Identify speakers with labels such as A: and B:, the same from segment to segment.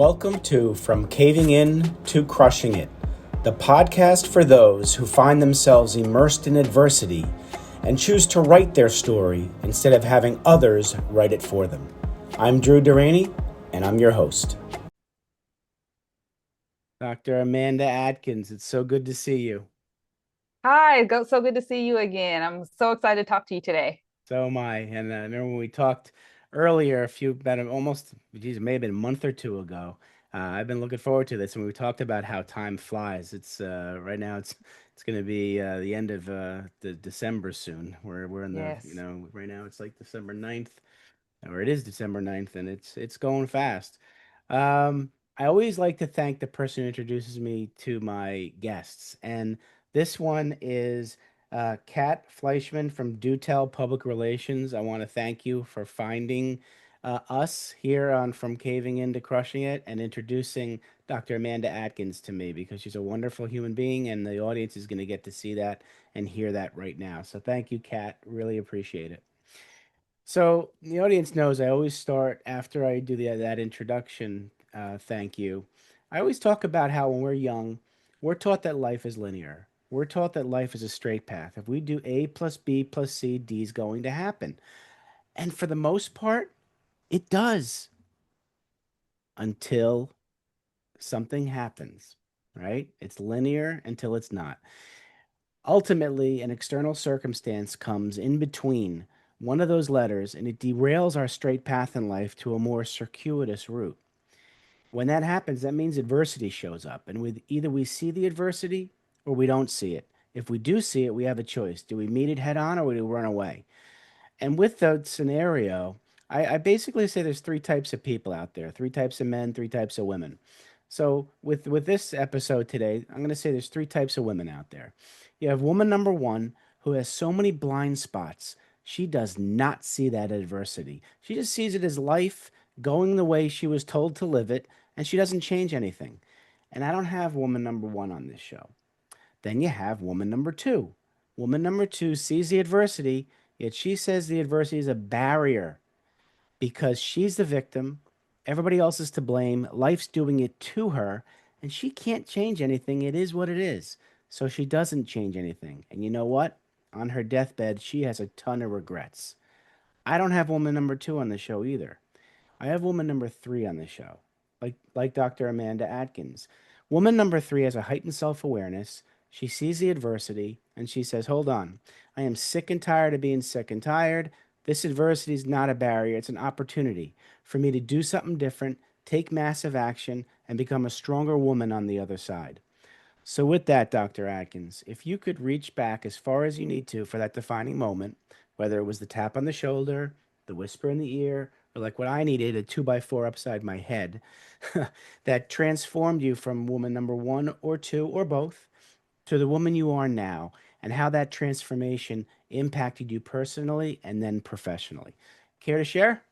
A: Welcome to From Caving In to Crushing It, the podcast for those who find themselves immersed in adversity and choose to write their story instead of having others write it for them. I'm Drew Duraney, and I'm your host. Dr. Amanda Adkins, it's so good to see you.
B: Hi, so good to see you again. I'm so excited to talk to you today.
A: So am I. And I remember when we talked earlier, it may have been a month or two ago. I've been looking forward to this, and we talked about how time flies. It's right now. It's going to be the end of the December soon. We're in the
B: Yes.
A: right now it's like December 9th, or it is December 9th, and it's going fast. I always like to thank the person who introduces me to my guests, and this one is Kat Fleischman from Do Tell Public Relations. I want to thank you for finding us here on From Caving In to Crushing It and introducing Dr. Amanda Atkins to me because she's a wonderful human being, and the audience is going to get to see that and hear that right now. So thank you, Kat. Really appreciate it. So the audience knows I always start after I do that introduction. Thank you. I always talk about how when we're young, we're taught that life is linear. We're taught that life is a straight path. If we do A plus B plus C, D is going to happen. And for the most part, it does until something happens, right? It's linear until it's not. Ultimately, an external circumstance comes in between one of those letters and it derails our straight path in life to a more circuitous route. When that happens, that means adversity shows up, and either we see the adversity or we don't see it. If we do see it, we have a choice. Do we meet it head on or do we run away? And with that scenario, I basically say there's three types of people out there, three types of men, three types of women. So with this episode today, I'm going to say there's three types of women out there. You have woman number one who has so many blind spots. She does not see that adversity. She just sees it as life going the way she was told to live it, and she doesn't change anything. And I don't have woman number one on this show. Then you have woman number two. Woman number two sees the adversity, yet she says the adversity is a barrier because she's the victim. Everybody else is to blame. Life's doing it to her, and she can't change anything. It is what it is. So she doesn't change anything. And you know what? On her deathbed, she has a ton of regrets. I don't have woman number two on the show either. I have woman number three on the show, like Dr. Amanda Atkins. Woman number three has a heightened self-awareness. She sees the adversity and she says, "Hold on, I am sick and tired of being sick and tired. This adversity is not a barrier; it's an opportunity for me to do something different, take massive action, and become a stronger woman on the other side." So, with that, Dr. Atkins, if you could reach back as far as you need to for that defining moment, whether it was the tap on the shoulder, the whisper in the ear, or like what I needed, a 2x4 upside my head, that transformed you from woman number one or two or both to the woman you are now, and how that transformation impacted you personally and then professionally. Care to share?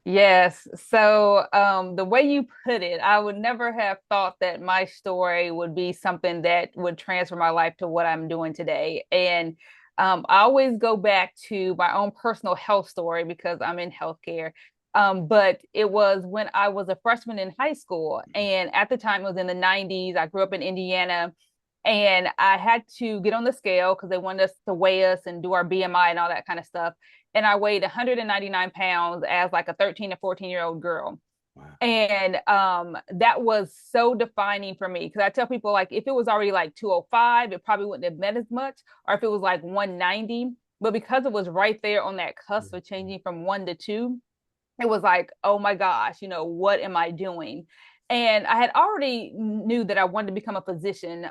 B: Yes. So, the way you put it, I would never have thought that my story would be something that would transfer my life to what I'm doing today. And I always go back to my own personal health story because I'm in healthcare. But it was when I was a freshman in high school, and at the time it was in the 90s. I grew up in Indiana, and I had to get on the scale because they wanted us to weigh us and do our BMI and all that kind of stuff. And I weighed 199 pounds as like a 13 to 14-year-old girl.
A: Wow.
B: And that was so defining for me because I tell people, like, if it was already like 205, it probably wouldn't have meant as much, or if it was like 190. But because it was right there on that cusp of changing from one to two, it was like, oh my gosh, what am I doing? And I had already knew that I wanted to become a physician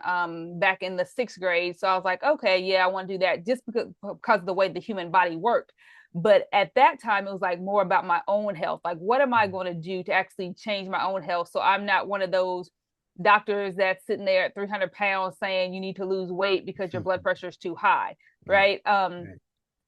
B: back in the sixth grade. So I was like, okay, yeah, I want to do that just because of the way the human body worked. But at that time, it was like more about my own health. Like, what am I going to do to actually change my own health? So I'm not one of those doctors that's sitting there at 300 pounds saying you need to lose weight because your blood pressure is too high,
A: Right.
B: right?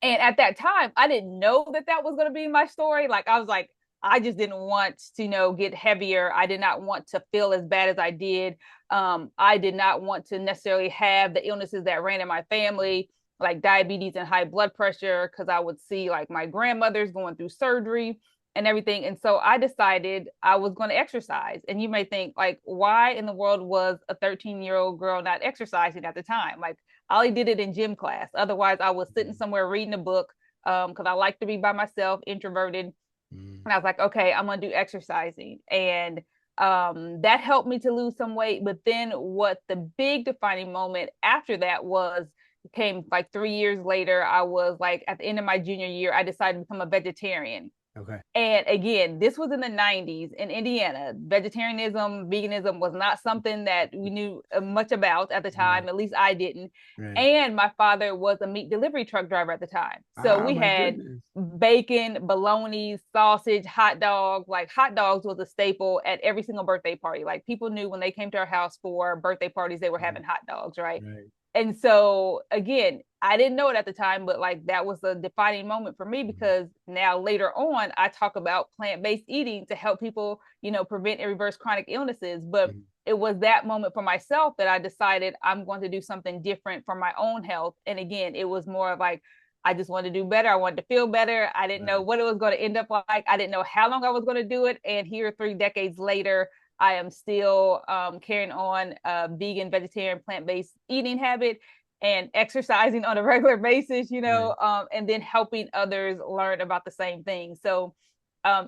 B: And at that time, I didn't know that that was going to be my story. Like, I was like, I just didn't want to, get heavier. I did not want to feel as bad as I did. I did not want to necessarily have the illnesses that ran in my family, like diabetes and high blood pressure, because I would see like my grandmother's going through surgery. and everything. And so I decided I was going to exercise. And you may think, like, why in the world was a 13-year-old girl not exercising at the time? Like, I only did it in gym class. Otherwise, I was sitting somewhere reading a book because I like to be by myself, introverted.
A: Mm.
B: And I was like, okay, I'm going to do exercising. And that helped me to lose some weight. But then what the big defining moment after that was came like 3 years later. I was like at the end of my junior year, I decided to become a vegetarian.
A: Okay.
B: And again, this was in the 90s in Indiana. Vegetarianism, veganism was not something that we knew much about at the
A: Right.
B: time. At least I didn't.
A: Right.
B: And my father was a meat delivery truck driver at the time. So
A: Oh
B: we
A: my
B: had
A: goodness.
B: bacon, bologna, sausage, hot dogs. Like hot dogs was a staple at every single birthday party. Like people knew when they came to our house for birthday parties, they were
A: Mhm.
B: having hot dogs, right?
A: Right.
B: And so again, I didn't know it at the time, but like that was a defining moment for me
A: Mhm.
B: because now later on I talk about plant-based eating to help people, prevent and reverse chronic illnesses. But
A: Mhm.
B: it was that moment for myself that I decided I'm going to do something different for my own health. And again, it was more of like I just wanted to do better. I wanted to feel better. I didn't know
A: Right.
B: what it was going to end up like. I didn't know how long I was going to do it. And here, 3 decades later, I am still carrying on a vegan, vegetarian, plant-based eating habit and exercising on a regular basis,
A: Right.
B: and then helping others learn about the same thing. So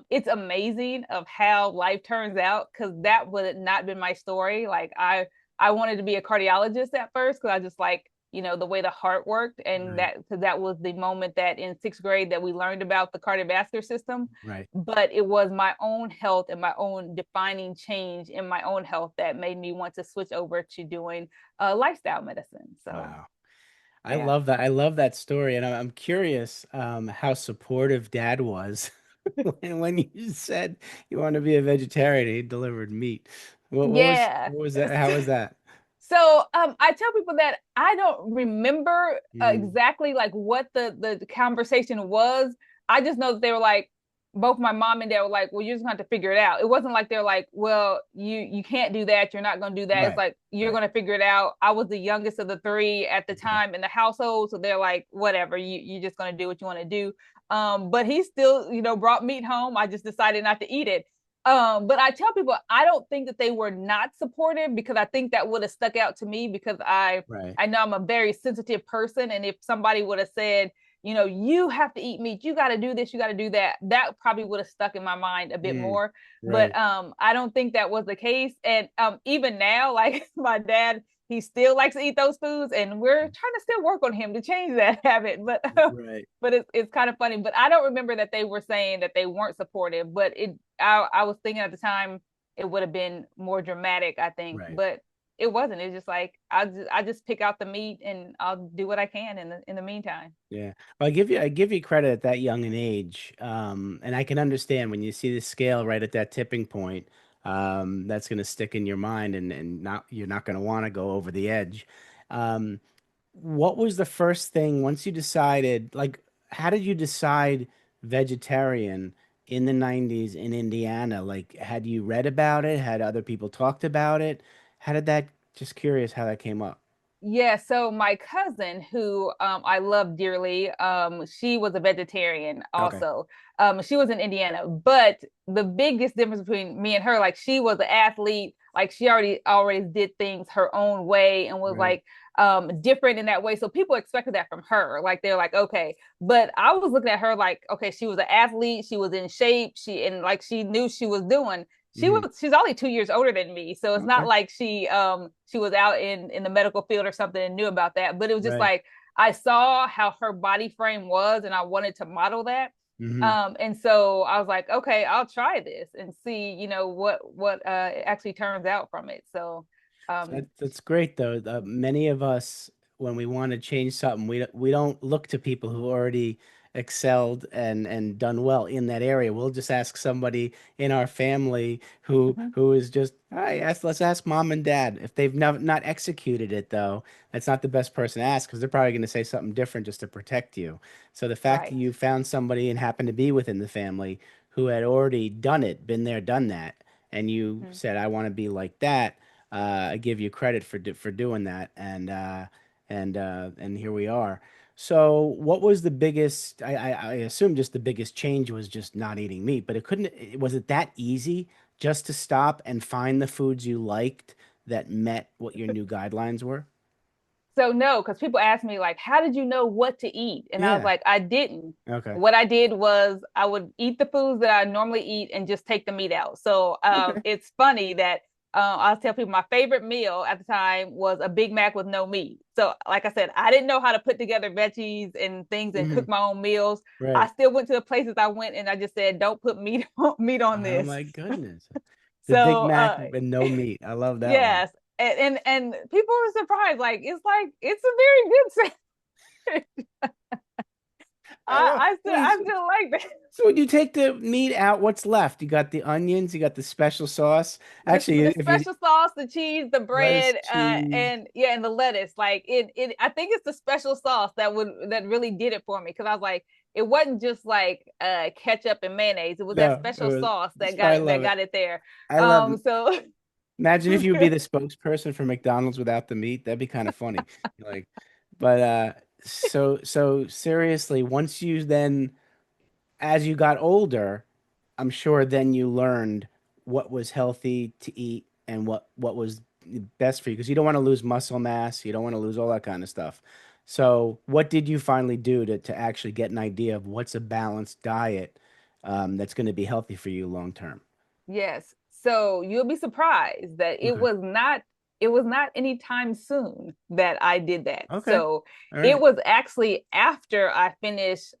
B: it's amazing of how life turns out because that would have not been my story. Like I wanted to be a cardiologist at first because I just like the way the heart worked, and
A: Right.
B: that because that was the moment that in sixth grade that we learned about the cardiovascular system.
A: Right.
B: But it was my own health and my own defining change in my own health that made me want to switch over to doing lifestyle medicine. So
A: Wow. I
B: yeah.
A: love that. I love that story, and I'm curious how supportive Dad was when you said you want to be a vegetarian. He delivered meat.
B: Yeah.
A: What was that? How was that?
B: So I tell people that I don't remember
A: Mm,
B: exactly like what the conversation was. I just know that they were like, both my mom and dad were like, well, you're just going to have to figure it out. It wasn't like they're like, well, you can't do that. You're not going to do that. It's
A: right.
B: like you're
A: Right.
B: going to figure it out. I was the youngest of the three at the
A: Okay.
B: time in the household, so they're like, whatever. You're just going to do what you want to do. But he still, brought meat home. I just decided not to eat it. But I tell people I don't think that they were not supportive because I think that would have stuck out to me because
A: Right.
B: I know I'm a very sensitive person, and if somebody would have said, you have to eat meat, you got to do this, you got to do that, that probably would have stuck in my mind a bit
A: Mm,
B: more. But
A: right.
B: I don't think that was the case, and even now, like my dad, he still likes to eat those foods, and we're trying to still work on him to change that habit. But
A: Right.
B: but it's kind of funny. But I don't remember that they were saying that they weren't supportive. But I was thinking at the time it would have been more dramatic, I think,
A: Right.
B: but it wasn't. It's just like I just pick out the meat and I'll do what I can in the meantime.
A: Yeah. Well, I give you credit at that young an age. And I can understand when you see the scale right at that tipping point, that's going to stick in your mind and not, you're not going to want to go over the edge. Um, what was the first thing once you decided, like, how did you decide vegetarian in the 90s in Indiana? Like, had you read about it? Had other people talked about it? How did that, just curious how that came up.
B: Yeah, so my cousin, who I love dearly, she was a vegetarian
A: Okay.
B: also. She was in Indiana, but the biggest difference between me and her, like she was an athlete, like she already did things her own way and was
A: Right.
B: like different in that way. So people expected that from her. Like they're like, okay. But I was looking at her like, okay, she was an athlete, she was in shape, and like she knew she was doing
A: Hmm.
B: she's only 2 years older than me, so it's not
A: Okay.
B: like she was out in the medical field or something and knew about that. But it was just
A: Right.
B: like I saw how her body frame was and I wanted to model that.
A: Hmm.
B: And so I was like, okay, I'll try this and see, what actually turns out from it. So um
A: That's great though. Many of us, when we want to change something, we don't look to people who already excelled and done well in that area. We'll just ask somebody in our family
B: mhm,
A: who is just, I ask, let's ask mom and dad. If they've not executed it though, that's not the best person to ask because they're probably going to say something different just to protect you. So the fact that
B: right.
A: you found somebody and happened to be within the family who had already done it, been there, done that, and you
B: Mhm.
A: said, I want to be like that. I give you credit for doing that, and here we are. So what was the biggest, I assume just the biggest change was just not eating meat, but was it that easy just to stop and find the foods you liked that met what your new guidelines were?
B: So no, because people ask me like, how did you know what to eat? And I was
A: Yeah.
B: like, I didn't.
A: Okay.
B: What I did was I would eat the foods that I normally eat and just take the meat out. So
A: Okay.
B: it's funny that I'll tell people my favorite meal at the time was a Big Mac with no meat. So like I said, I didn't know how to put together veggies and things and
A: Hmm.
B: cook my own meals. I
A: Right.
B: still went to the places I went and I just said, don't put meat on
A: Oh
B: this.
A: my goodness. The Big
B: So
A: Mac and no meat. I love that one.
B: yes, and people were surprised. Like it's a very good sandwich.
A: I know. Wait,
B: I still like that.
A: so when you take the meat out, what's left? You got the onions, you got the special sauce. Actually,
B: The
A: if you
B: special sauce, the cheese, the
A: lettuce,
B: bread,
A: cheese.
B: and yeah, and the lettuce. Like I think it's the special sauce that really did it for me because I was like, it wasn't just like ketchup and mayonnaise. It was that
A: No, it
B: special
A: was,
B: sauce
A: so I love
B: that
A: it.
B: got it there.
A: I love
B: So
A: Imagine if you would be the spokesperson for McDonald's without the meat. That'd be kind of funny. Like, but so seriously, once you then, as you got older, I'm sure then you learned what was healthy to eat and what was best for you because you don't want to lose muscle mass, you don't want to lose all that kind of stuff. So, what did you finally do to actually get an idea of what's a balanced diet that's going to be healthy for you long term?
B: yes. So you'll be surprised that
A: Okay.
B: it was not anytime soon that I did that.
A: Okay.
B: So
A: All
B: it
A: right.
B: was actually after I finished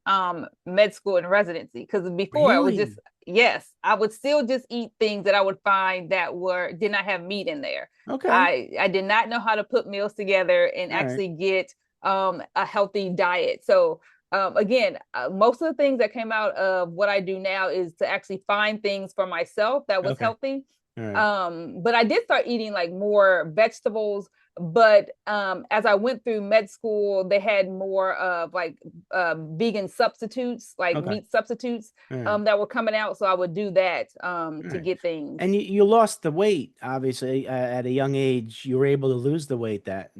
B: med school and residency because before I would
A: Really?
B: just yes, I would still just eat things that I would find that were did not have meat in there.
A: Okay.
B: I did not know how to put meals together and
A: All right.
B: actually get a healthy diet. So again, most of the things that came out of what I do now is to actually find things for myself that was
A: Okay.
B: healthy.
A: All right.
B: But I did start eating like more vegetables. But as I went through med school, they had more of like vegan substitutes, like
A: Okay.
B: meat substitutes
A: All right.
B: that were coming out. So I would do that
A: All
B: to
A: right.
B: get things.
A: And you lost the weight, obviously, at a young age. You were able to lose the weight that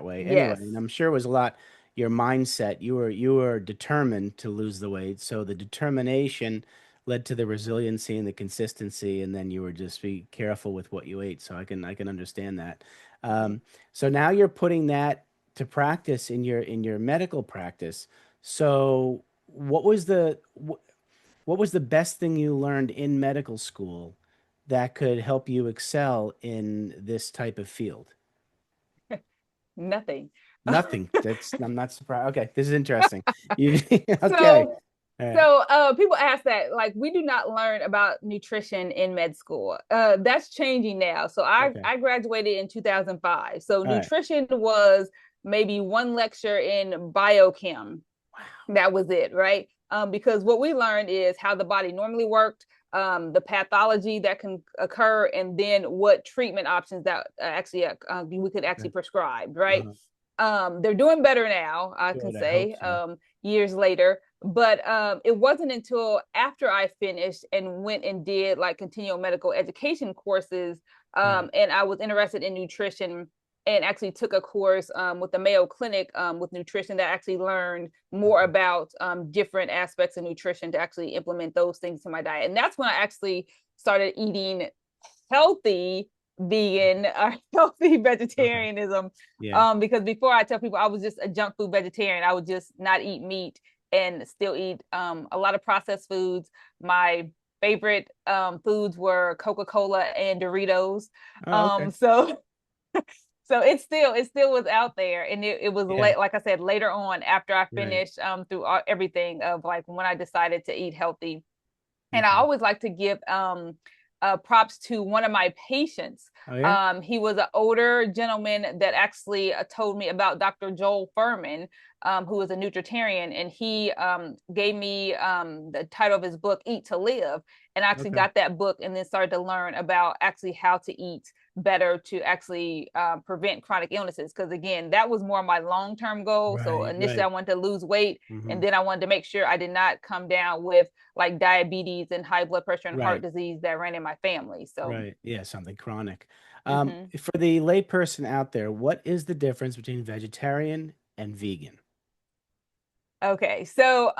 A: way. Anyway,
B: Yes.
A: and I'm sure it was a lot your mindset. You were determined to lose the weight, so the determination led to the resiliency and the consistency, and then you were just be careful with what you ate. So I can understand that. Um, so now you're putting that to practice in your medical practice. So what was the best thing you learned in medical school that could help you excel in this type of field?
B: Nothing.
A: Nothing. I'm not surprised. Okay, this is interesting. You okay?
B: So
A: All right.
B: so people ask that like we do not learn about nutrition in med school. That's changing now. So
A: Okay.
B: I graduated in 2005. So
A: All right.
B: nutrition was maybe one lecture in biochem.
A: Wow.
B: That was it, right? Because what we learned is how the body normally worked, the pathology that can occur, and then what treatment options that actually we could actually
A: Okay.
B: prescribe, right?
A: Uh-huh.
B: They're doing better now, I can
A: Good. I hope
B: say,
A: so.
B: years later. But it wasn't until after I finished and went and did like continual medical education courses,
A: Right.
B: and I was interested in nutrition and actually took a course with the Mayo Clinic with nutrition that actually learned more
A: Okay.
B: about different aspects of nutrition to actually implement those things to my diet. And that's when I actually started eating healthy vegan or healthy
A: Okay.
B: vegetarianism.
A: Yeah.
B: Because before I tell people I was just a junk food vegetarian, I would just not eat meat and still eat a lot of processed foods. My favorite foods were Coca-Cola and Doritos.
A: Oh, okay.
B: So so it still was out there, and it was
A: Yeah.
B: late, like I said, later on after I
A: Right.
B: finished through everything of like when I decided to eat healthy. And I
A: Okay.
B: always like to give props to one of my patients.
A: Oh, yeah.
B: He was an older gentleman that actually told me about Dr. Joel Furman, who is a nutritarian, and he gave me the title of his book, Eat to Live, and I actually
A: Okay.
B: got that book and then started to learn about actually how to eat better to actually prevent chronic illnesses. Because again, that was more my long term goal. So
A: Right.
B: initially, I
A: Right.
B: wanted to lose weight, and
A: Hmm.
B: then I wanted to make sure I did not come down with like diabetes and high blood pressure and heart
A: Right.
B: disease that ran in my family. So,
A: Right. Yeah, something chronic.
B: mm-hmm.
A: For the layperson out there, what is the difference between vegetarian and vegan?
B: Okay, so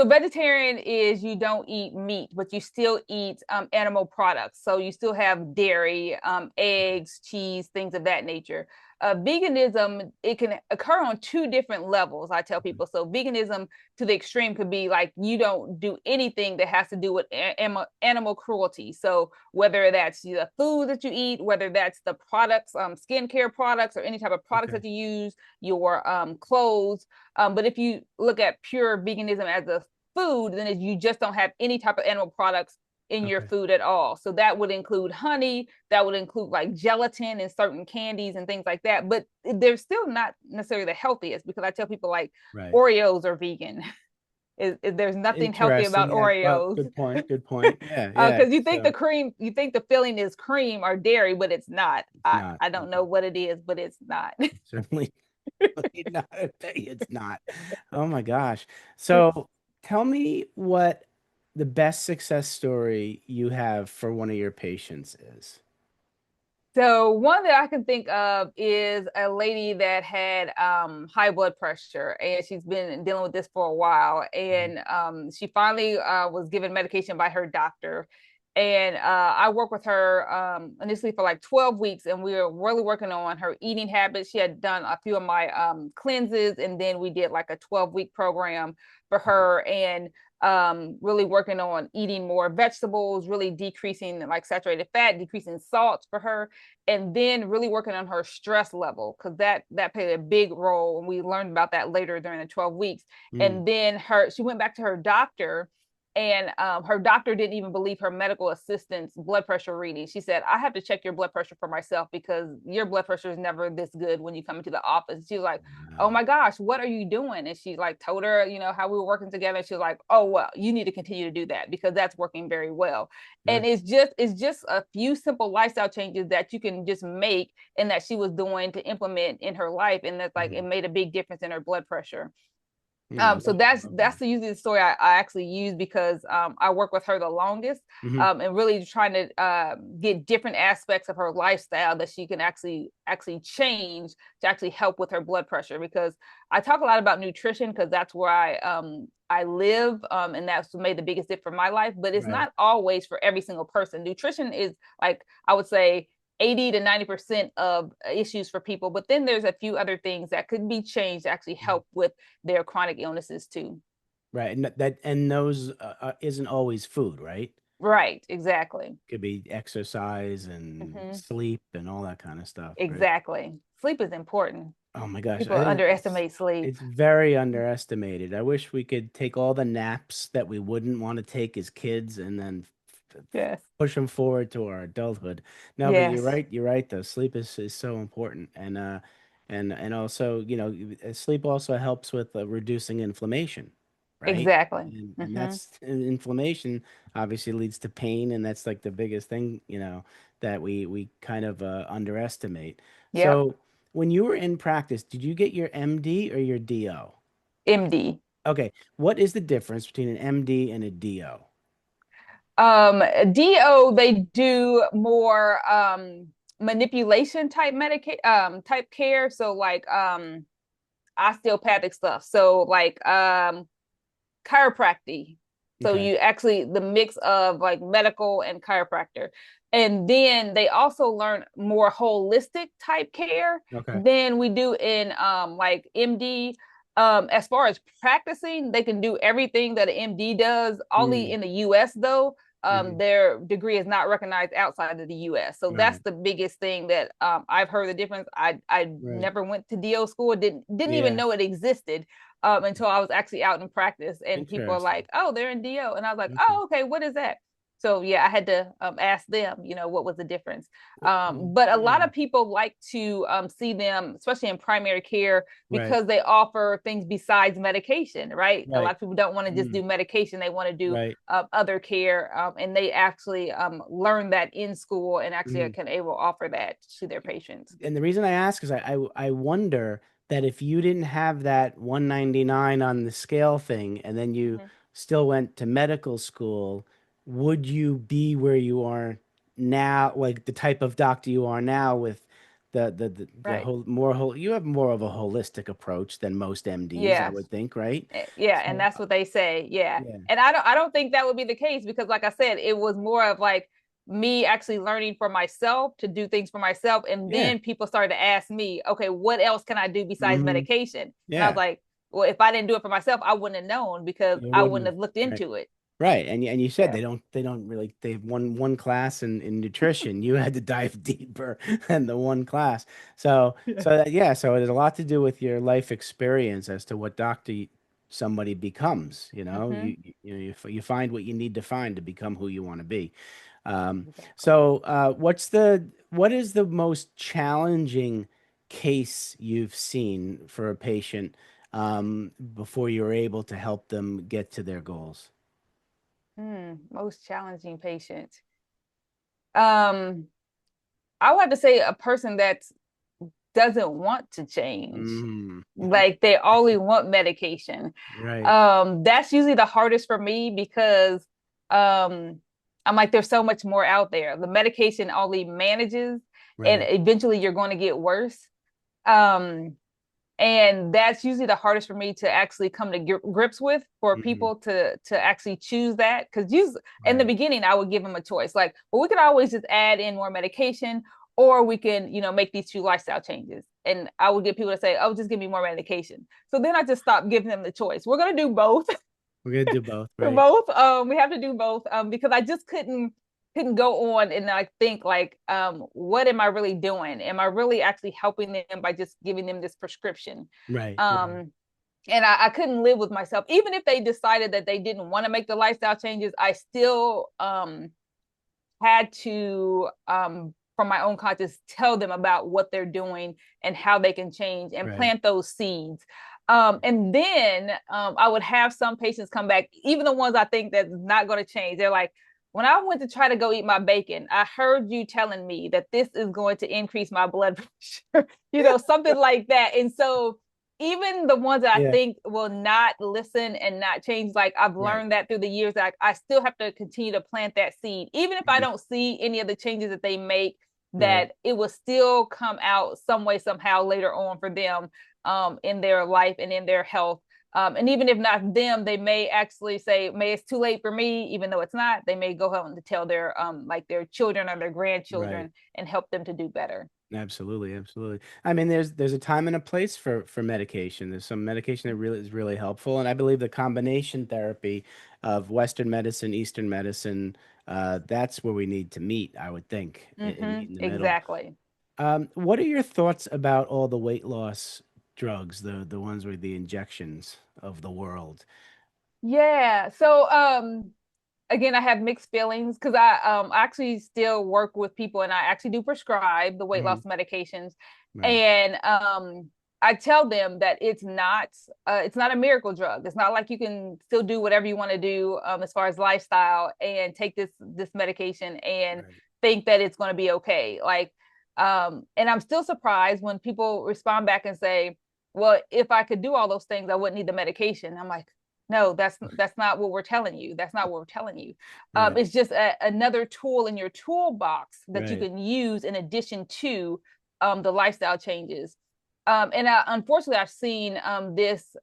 B: vegetarian is you don't eat meat, but you still eat animal products. So you still have dairy, eggs, cheese, things of that nature. Veganism, it can occur on two different levels. I tell people. So veganism to the extreme could be like you don't do anything that has to do with animal cruelty. So whether that's the food that you eat, whether that's the products, skincare products, or any type of products
A: Okay.
B: that you use, your clothes, but if you look at pure veganism as a food, then you just don't have any type of animal products in your
A: Okay.
B: food at all. So that would include honey, that would include like gelatin and certain candies and things like that. But they're still not necessarily the healthiest because I tell people like
A: Right.
B: Oreos are vegan. There's nothing healthy
A: Interesting.
B: about
A: Yeah. Well,
B: Oreos.
A: good point. Good point. Yeah. Yeah.
B: Because you think the
A: So
B: cream, you think the filling is cream or dairy, but it's not.
A: it's
B: I,
A: not.
B: I don't know
A: Okay.
B: what it is, but it's not.
A: Certainly not. It's not. Oh my gosh. So tell me what the best success story you have for one of your patients is.
B: So one that I can think of is a lady that had high blood pressure, and she's been dealing with this for a while.
A: Mhm.
B: And she finally was given medication by her doctor. And I worked with her initially for like 12 weeks, and we were really working on her eating habits. She had done a few of my cleanses, and then we did like a 12-week program for her. And really working on eating more vegetables, really decreasing like saturated fat, decreasing salt for her, and then really working on her stress level because that played a big role, and we learned about that later during the 12 weeks.
A: Mm.
B: And then she went back to her doctor, and her doctor didn't even believe her medical assistant's blood pressure reading. She said, I have to check your blood pressure for myself because your blood pressure is never this good when you come into the office. She was like, oh
A: Wow.
B: my gosh, what are you doing? And she like told her, how we were working together. She was like, oh well, you need to continue to do that because that's working very well. And
A: Good.
B: it's just a few simple lifestyle changes that you can just make and that she was doing to implement in her life, and that's like it
A: Mhm.
B: made a big difference in her blood pressure.
A: Yeah, I
B: So
A: love
B: that's
A: that.
B: usually the story I actually use because I work with her the longest,
A: Hmm.
B: and really trying to get different aspects of her lifestyle that she can actually change to actually help with her blood pressure. Because I talk a lot about nutrition because that's where I live, and that's made the biggest difference for my life. But it's
A: Right.
B: not always for every single person. Nutrition is like I would say 80 to 90% of issues for people, but then there's a few other things that could be changed to actually
A: Mhm.
B: help with their chronic illnesses too.
A: Right. And that and those isn't always food, right?
B: Right, exactly.
A: Could be exercise and
B: Hmm.
A: sleep and all that kind of stuff, right?
B: Exactly. Sleep is important.
A: Oh my gosh,
B: People
A: I think it's
B: underestimate sleep.
A: it's very underestimated. I wish we could take all the naps that we wouldn't want to take as kids and then
B: Yes.
A: push them forward to our adulthood. No, but you're
B: Yes.
A: right. You're right though. Sleep is so important, and also sleep also helps with reducing inflammation, right?
B: Exactly.
A: And
B: Hmm.
A: that's and inflammation obviously leads to pain, and that's like the biggest thing, that we kind of underestimate.
B: Yep.
A: So when you were in practice, did you get your MD or your DO?
B: MD.
A: Okay, what is the difference between an MD and a DO?
B: DO, they do more manipulation type type care. So like osteopathic stuff. So like chiropractic. So
A: Okay,
B: you actually the mix of like medical and chiropractor. And then they also learn more holistic type care
A: okay,
B: than we do in like MD. As far as practicing, they can do everything that an MD does. Only
A: mm,
B: in the US though,
A: hmm,
B: their degree is not recognized outside of the US. So that's
A: right,
B: the biggest thing that I've heard the difference. I
A: right,
B: never went to DO school, didn't even
A: yeah,
B: know it existed until I was actually out in practice, and people are
A: interesting.
B: like, "Oh, they're in DO," and I was like,
A: Okay.
B: "Oh, okay, what is that?" So yeah, I had to ask them, what was the difference.
A: Well,
B: But a lot
A: yeah,
B: of people like to see them, especially in primary care,
A: right,
B: because they offer things besides medication, right? A lot
A: right,
B: of people don't want to just
A: mm,
B: do medication; they want to do
A: right.
B: other care, and they actually learn that in school and actually
A: Mm.
B: can able offer that to their patients.
A: And the reason I ask is I wonder that if you didn't have that 199 on the scale thing and then you
B: Mhm.
A: still went to medical school, would you be where you are now, like the type of doctor you are now with The
B: Right.
A: whole more whole you have more of a holistic approach than most MDs, I
B: Yeah.
A: would think, right?
B: Yeah, and
A: So
B: that's what they say. Yeah.
A: yeah.
B: And I don't think that would be the case because like I said, it was more of like me actually learning for myself to do things for myself. And
A: Yeah.
B: then people started to ask me, okay, what else can I do besides
A: Hmm.
B: medication? And I was
A: Yeah.
B: like, well, if I didn't do it for myself, I wouldn't have known because
A: You
B: I wouldn't
A: wouldn't.
B: have looked
A: Right.
B: into it.
A: Right. And you said
B: Yeah.
A: they don't really they have one class in nutrition. You had to dive deeper than the one class.
B: Yeah.
A: Yeah, so it has a lot to do with your life experience as to what somebody becomes, you know.
B: Mm-hmm.
A: You find what you need to find to become who you want to be. Um,
B: Exactly.
A: so what is the most challenging case you've seen for a patient before you're able to help them get to their goals?
B: Most challenging patient. Um, I would have to say a person that doesn't want to change.
A: Mm,
B: Like they only want medication.
A: right,
B: That's usually the hardest for me because um I'm like there's so much more out there. The medication only manages and
A: right.
B: eventually you're going to get worse. Um and that's usually the hardest for me to actually come to grips with for
A: Mm,
B: people to actually choose that because you in the
A: right.
B: beginning I would give them a choice like well we could always just add in more medication or we can make these two lifestyle changes and I would get people to say oh just give me more medication so then I just stopped giving them the choice we're going to do both
A: We're gonna do both,
B: for
A: right?
B: both we have to do both because I just couldn't go on and like think like what am I really doing am I really actually helping them by just giving them this prescription
A: Right, right,
B: um and I couldn't live with myself even if they decided that they didn't want to make the lifestyle changes I still had to from my own conscience tell them about what they're doing and how they can change and
A: right.
B: plant those seeds and then I would have some patients come back even the ones I think that's not going to change they're like when I went to try to go eat my bacon I heard you telling me that this is going to increase my blood pressure something like that and so even the ones that I
A: Yeah,
B: think will not listen and not change, like I've
A: right.
B: learned that through the years, that I still have to continue to plant that seed. Even if I
A: Mhm.
B: don't see any of the changes that they make,
A: Right,
B: that it will still come out some way, somehow later on for them in their life and in their health. And even if not them, they may actually say, "May it's too late for me," even though it's not. They may go home to tell their like their children or their
A: right.
B: grandchildren and help them to do better.
A: Absolutely, absolutely. I mean, there's a time and a place for medication. There's some medication that really is really helpful, and I believe the combination therapy of Western medicine, Eastern medicine, that's where we need to meet, I would think, and
B: Mm-hmm.
A: meet in the middle.
B: Exactly.
A: What are your thoughts about all the weight loss drugs, the ones with the injections of the world?
B: Yeah. So again, I have mixed feelings because I actually still work with people and I actually do prescribe the weight
A: Hmm.
B: loss medications.
A: Right,
B: And I tell them that it's not a miracle drug. It's not like you can still do whatever you want to do as far as lifestyle and take this medication and
A: right.
B: think that it's going to be okay. Like and I'm still surprised when people respond back and say, "Well, if I could do all those things, I wouldn't need the medication." I'm like, no, that's not what we're telling you. That's not what we're telling you.
A: Right,
B: It's just another tool in your toolbox that you
A: right,
B: can use in addition to the lifestyle changes. And unfortunately, I've seen this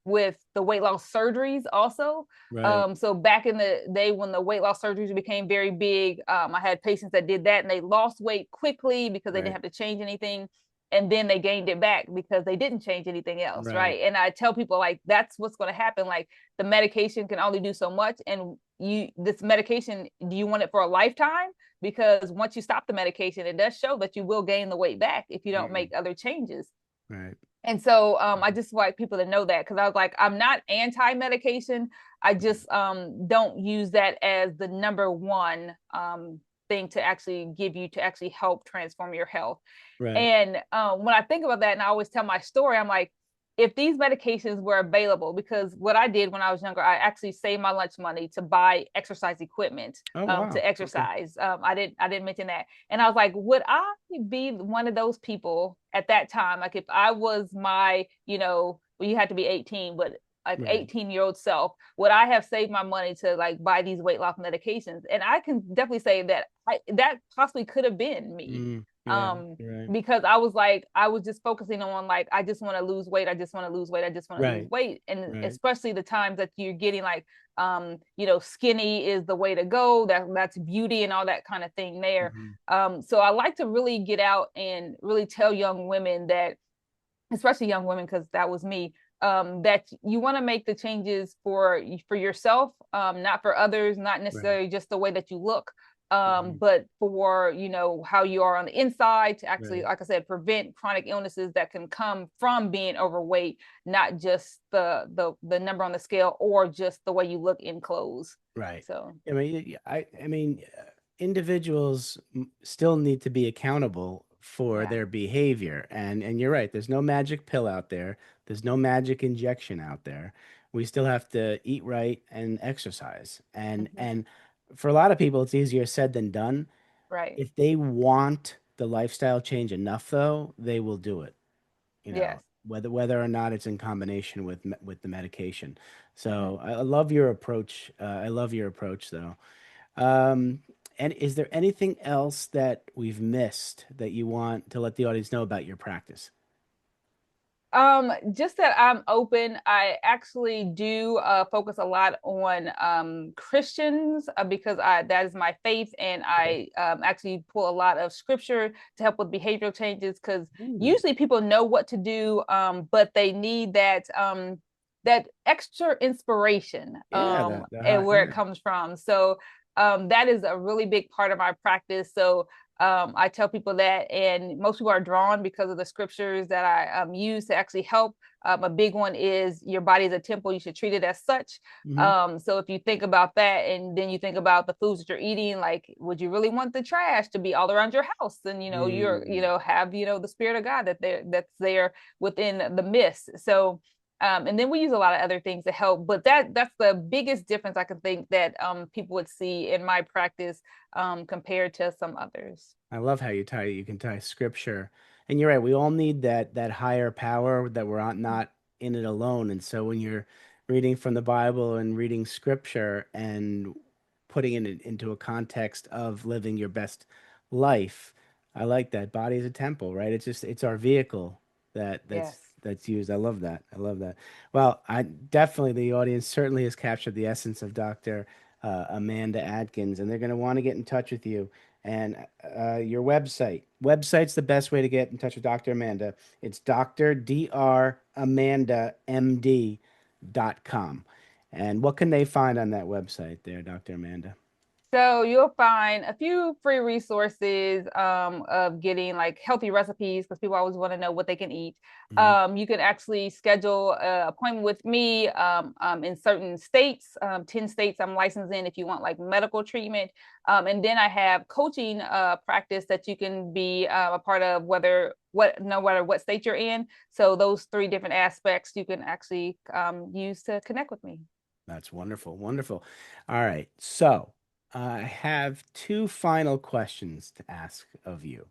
B: with the weight loss surgeries also.
A: right,
B: So back in the day when the weight loss surgeries became very big, I had patients that did that and they lost weight quickly because they didn't
A: right,
B: have to change anything and then they gained it back because they didn't change anything else,
A: right.
B: right? And I tell people like that's what's going to happen. Like the medication can only do so much, and this medication, do you want it for a lifetime? Because once you stop the medication, it does show that you will gain the weight back if you don't
A: Mm,
B: make other changes.
A: right.
B: And so I
A: Mhm.
B: just like people to know that because I was like, I'm not anti-medication. I
A: Right,
B: just don't use that as the number one thing to actually give you to actually help transform your health.
A: right,
B: And when I think about that, and I always tell my story, I'm like, if these medications were available, because what I did when I was younger, I actually saved my lunch money to buy exercise equipment
A: oh wow,
B: to
A: okay.
B: exercise. I didn't mention that, and I was like, would I be one of those people at that time? Like if I was my, well, you had to be 18, but like
A: Right.
B: 18-year-old self, would I have saved my money to like buy these weight loss medications? And I can definitely say that that possibly could have been me.
A: Mm. Yeah. Right.
B: Because I was just focusing on like, I just want to lose weight, I just want to lose weight, I just want to lose
A: Right.
B: weight. And
A: Right.
B: especially the times that you're getting like, you know, skinny is the way to go, that's beauty and all that kind of thing there.
A: Hmm.
B: So I like to really get out and really tell young women that, especially young women, because that was me, that you want to make the changes for yourself, not for others, not
A: Right.
B: necessarily just the way that you look,
A: Hmm.
B: but for, you know, how you are on the inside, to actually,
A: Right.
B: like I said, prevent chronic illnesses that can come from being overweight, not just the number on the scale or just the way you look in clothes.
A: Right.
B: So
A: I mean, individuals still need to be accountable for
B: yeah.
A: their behavior, and you're right. There's no magic pill out there. There's no magic injection out there. We still have to eat right and exercise.
B: Hmm.
A: And for a lot of people, it's easier said than done.
B: Right.
A: If they want the lifestyle change enough, though, they will do it.
B: Yes.
A: Whether or not it's in combination with with the medication.
B: Hmm.
A: So I love your approach. I love your approach, though. Um, and is there anything else that we've missed that you want to let the audience know about your practice?
B: Just that I'm open. I actually do focus a lot on Christians, because I that is my faith, and
A: Okay.
B: I actually pull a lot of scripture to help with behavioral changes, because
A: Ooh,
B: usually people know what to do, but they need that extra inspiration,
A: yeah,
B: and where
A: yeah.
B: it comes from. So that is a really big part of my practice. So I tell people that, and most people are drawn because of the scriptures that I use to actually help. A big one is your body is a temple; you should treat it as such.
A: Hmm.
B: So if you think about that, and then you think about the foods that you're eating, like, would you really want the trash to be all around your house? And you know,
A: Mm,
B: have the Spirit of God that's there within the midst. So and then we use a lot of other things to help, but that's the biggest difference I can think that people would see in my practice, compared to some others.
A: I love how you can tie scripture, and you're right. We all need that higher power that we're not in it alone. And so when you're reading from the Bible and reading scripture and putting it into a context of living your best life, I like that. Body is a temple, right? It's our vehicle
B: Yes.
A: that's used. I love that. I love that. Well, I definitely the audience certainly has captured the essence of Dr. Amanda Adkins, and they're going to want to get in touch with you. And your website's the best way to get in touch with Dr. Amanda. It's dramd.com. And what can they find on that website there, Dr. Amanda?
B: So you'll find a few free resources, of getting like healthy recipes, because people always want to know what they can eat.
A: Hmm.
B: You can actually schedule an appointment with me, in certain states, 10 states I'm licensed in, if you want like medical treatment. And then I have coaching practice that you can be a part of, no matter what state you're in. So those three different aspects you can actually use to connect with me.
A: That's wonderful. Wonderful. All right. So I have two final questions to ask of you.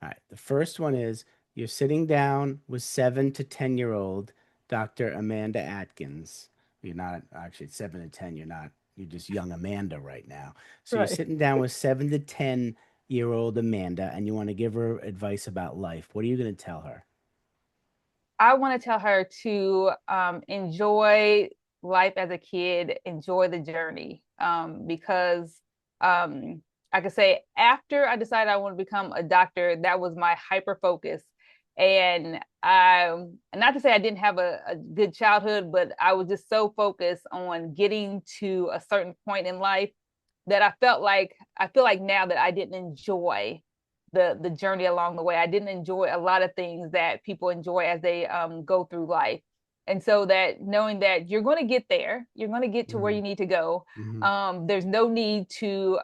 A: All right. The first one is you're sitting down with 7 to 10-year-old Dr. Amanda Atkins. You're not actually 7 to 10. You're not. You're just young Amanda right now. So you're
B: Right.
A: sitting down with 7 to 10-year-old Amanda, and you want to give her advice about life. What are you going to tell her?
B: I want to tell her to enjoy life as a kid, enjoy the journey, because I could say after I decided I want to become a doctor, that was my hyper focus. And not to say I didn't have a good childhood, but I was just so focused on getting to a certain point in life that I feel like now that I didn't enjoy the journey along the way. I didn't enjoy a lot of things that people enjoy as they go through life. And so that knowing that you're going to get there, you're going to get to where
A: Hmm.
B: you need to go.
A: Hmm.
B: There's no need to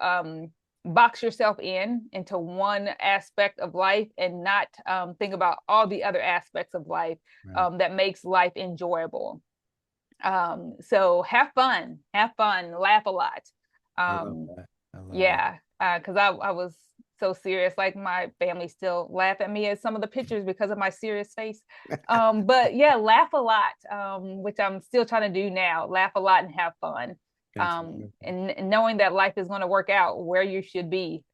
B: box yourself into one aspect of life and not think about all the other aspects of life
A: Right.
B: that makes life enjoyable. So have fun, laugh a lot.
A: I love
B: Um,
A: that. I love that.
B: yeah, because I was so serious. Like my family still laugh at me at some of the pictures because of my serious face. But yeah, laugh a lot, which I'm still trying to do now. Laugh a lot and have fun.
A: That's wonderful.
B: And knowing that life is going to work out where you should be.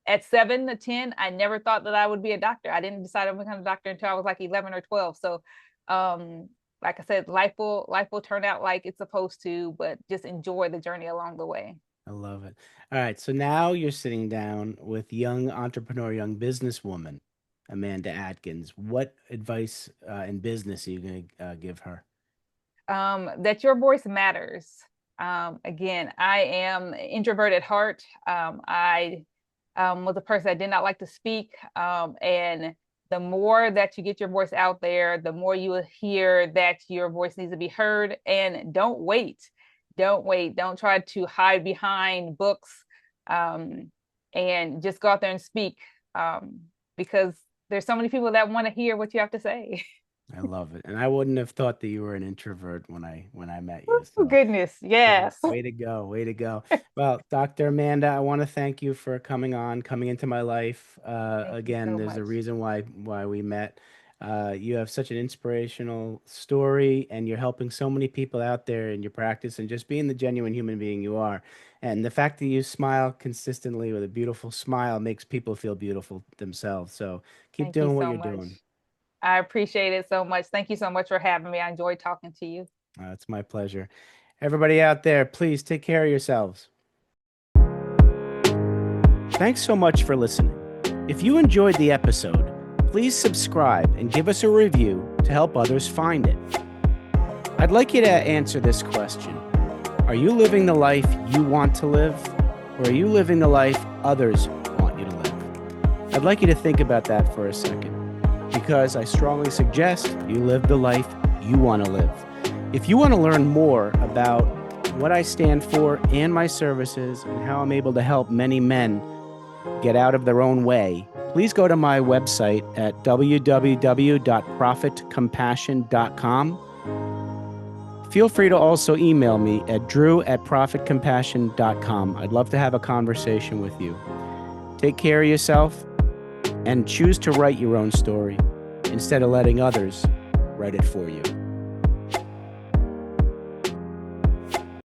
B: at 7 to 10, I never thought that I would be a doctor. I didn't decide to become a doctor until I was like 11 or 12. So, like I said, life will turn out like it's supposed to, but just enjoy the journey along the way.
A: I love it. All right. So now you're sitting down with young entrepreneur, young businesswoman, Amanda Adkins. What advice in business are you going to give her?
B: That your voice matters. Again, I am introvert at heart. I was a person that did not like to speak. And the more that you get your voice out there, the more you will hear that your voice needs to be heard. And don't wait. Don't wait. Don't try to hide behind books, and just go out there and speak, because there's so many people that want to hear what you have to say.
A: I love it. And I wouldn't have thought that you were an introvert when I met you.
B: Oh,
A: So
B: goodness.
A: way,
B: Yes.
A: way to go. Way to go. Well, Dr. Amanda, I want to thank you for coming into my life.
B: Thank you
A: Again,
B: so
A: there's a
B: much.
A: reason why we met. You have such an inspirational story, and you're helping so many people out there in your practice and just being the genuine human being you are. And the fact that you smile consistently with a beautiful smile makes people feel beautiful themselves. So keep
B: Thank you
A: doing what
B: so
A: you're
B: much.
A: doing.
B: I appreciate it so much. Thank you so much for having me. I enjoyed talking to you.
A: It's my pleasure. Everybody out there, please take care of yourselves. Thanks so much for listening. If you enjoyed the episode, please subscribe and give us a review to help others find it. I'd like you to answer this question. Are you living the life you want to live, or are you living the life others want you to live? I'd like you to think about that for a second, because I strongly suggest you live the life you want to live. If you want to learn more about what I stand for and my services and how I'm able to help many men get out of their own way, please go to my website at www.profitcompassion.com. Feel free to also email me at drew@profitcompassion.com. I'd love to have a conversation with you. Take care of yourself and choose to write your own story instead of letting others write it for you.